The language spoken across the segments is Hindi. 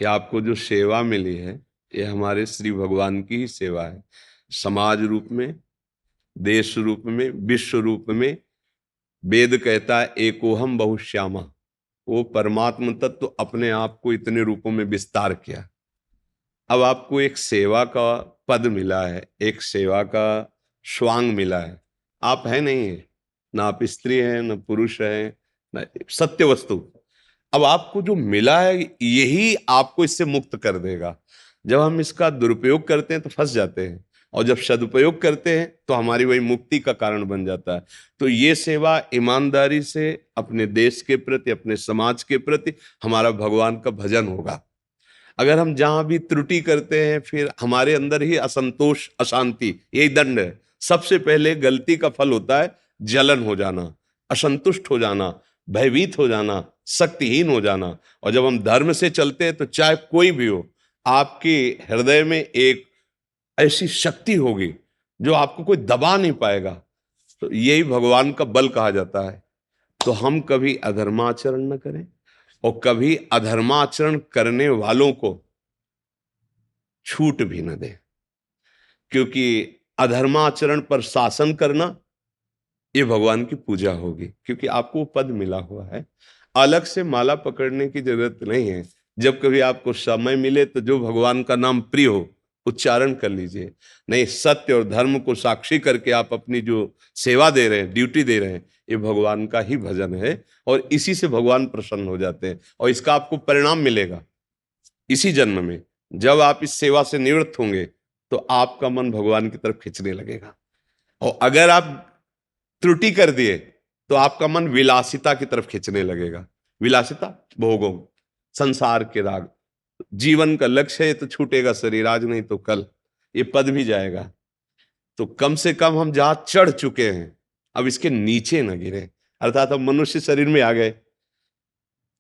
कि आपको जो सेवा मिली है ये हमारे श्री भगवान की ही सेवा है। समाज रूप में, देश रूप में, विश्व रूप में। वेद कहता है एकोहम बहुश्यामा। वो परमात्म तत्व तो अपने आप को इतने रूपों में विस्तार किया। अब आपको एक सेवा का पद मिला है, एक सेवा का स्वांग मिला है। आप है नहीं है, ना आप स्त्री हैं, ना पुरुष हैं, ना सत्य वस्तु। अब आपको जो मिला है यही आपको इससे मुक्त कर देगा। जब हम इसका दुरुपयोग करते हैं तो फंस जाते हैं, और जब सदुपयोग करते हैं तो हमारी वही मुक्ति का कारण बन जाता है। तो ये सेवा ईमानदारी से अपने देश के प्रति, अपने समाज के प्रति हमारा भगवान का भजन होगा। अगर हम जहां भी त्रुटि करते हैं फिर हमारे अंदर ही असंतोष, अशांति, यही दंड है। सबसे पहले गलती का फल होता है जलन हो जाना, असंतुष्ट हो जाना, भयभीत हो जाना, शक्तिहीन हो जाना। और जब हम धर्म से चलते हैं तो चाहे कोई भी हो, आपके हृदय में एक ऐसी शक्ति होगी जो आपको कोई दबा नहीं पाएगा। तो यही भगवान का बल कहा जाता है। तो हम कभी अधर्माचरण न करें और कभी अधर्माचरण करने वालों को छूट भी न दें, क्योंकि अधर्माचरण पर शासन करना ये भगवान की पूजा होगी। क्योंकि आपको पद मिला हुआ है, अलग से माला पकड़ने की जरूरत नहीं है। जब कभी आपको समय मिले तो जो भगवान का नाम प्रिय हो उच्चारण कर लीजिए। नहीं, सत्य और धर्म को साक्षी करके आप अपनी जो सेवा दे रहे हैं, ड्यूटी दे रहे हैं, ये भगवान का ही भजन है। और इसी से भगवान प्रसन्न हो जाते हैं और इसका आपको परिणाम मिलेगा इसी जन्म में। जब आप इस सेवा से निवृत्त होंगे तो आपका मन भगवान की तरफ खींचने लगेगा। और अगर आप त्रुटि कर दिए तो आपका मन विलासिता की तरफ खींचने लगेगा। विलासिता, भोगों, संसार के राग। जीवन का लक्ष्य है तो छूटेगा शरीर, आज नहीं तो कल ये पद भी जाएगा। तो कम से कम हम जहां चढ़ चुके हैं अब इसके नीचे न गिरे, अर्थात हम मनुष्य शरीर में आ गए।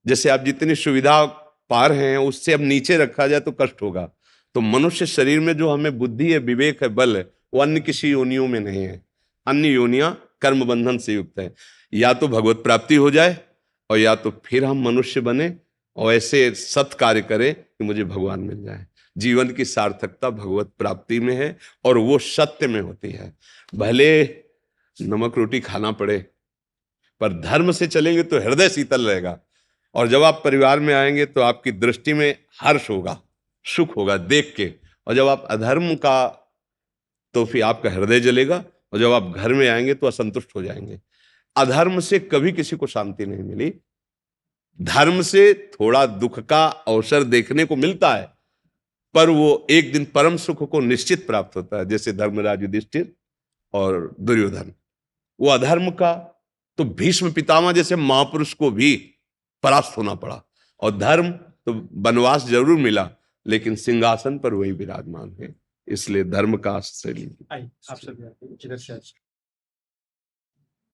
जैसे आप जितनी सुविधा पा रहे हैं उससे अब नीचे रखा जाए तो कष्ट होगा। तो मनुष्य शरीर में जो हमें बुद्धि है, विवेक है, बल है, वो अन्य किसी योनियों में नहीं है। अन्य योनियां कर्म बंधन से युक्त है। या तो भगवत प्राप्ति हो जाए और या तो फिर हम मनुष्य बने और ऐसे सत् कार्य करें कि मुझे भगवान मिल जाए। जीवन की सार्थकता भगवत प्राप्ति में है और वो सत्य में होती है। भले नमक रोटी खाना पड़े पर धर्म से चलेंगे तो हृदय शीतल रहेगा। और जब आप परिवार में आएंगे तो आपकी दृष्टि में हर्ष होगा, सुख होगा देख के। और जब आप अधर्म का, तो फिर आपका हृदय जलेगा। और जब आप घर में आएंगे तो असंतुष्ट हो जाएंगे। अधर्म से कभी किसी को शांति नहीं मिली। धर्म से थोड़ा दुख का अवसर देखने को मिलता है, पर वो एक दिन परम सुख को निश्चित प्राप्त होता है। जैसे धर्मराज युधिष्ठिर और दुर्योधन। वो अधर्म का तो भीष्म पितामह जैसे महापुरुष को भी परास्त होना पड़ा। और धर्म तो वनवास जरूर मिला लेकिन सिंहासन पर वही विराजमान है। इसलिए धर्म का आश्रय लीजिए। आप सब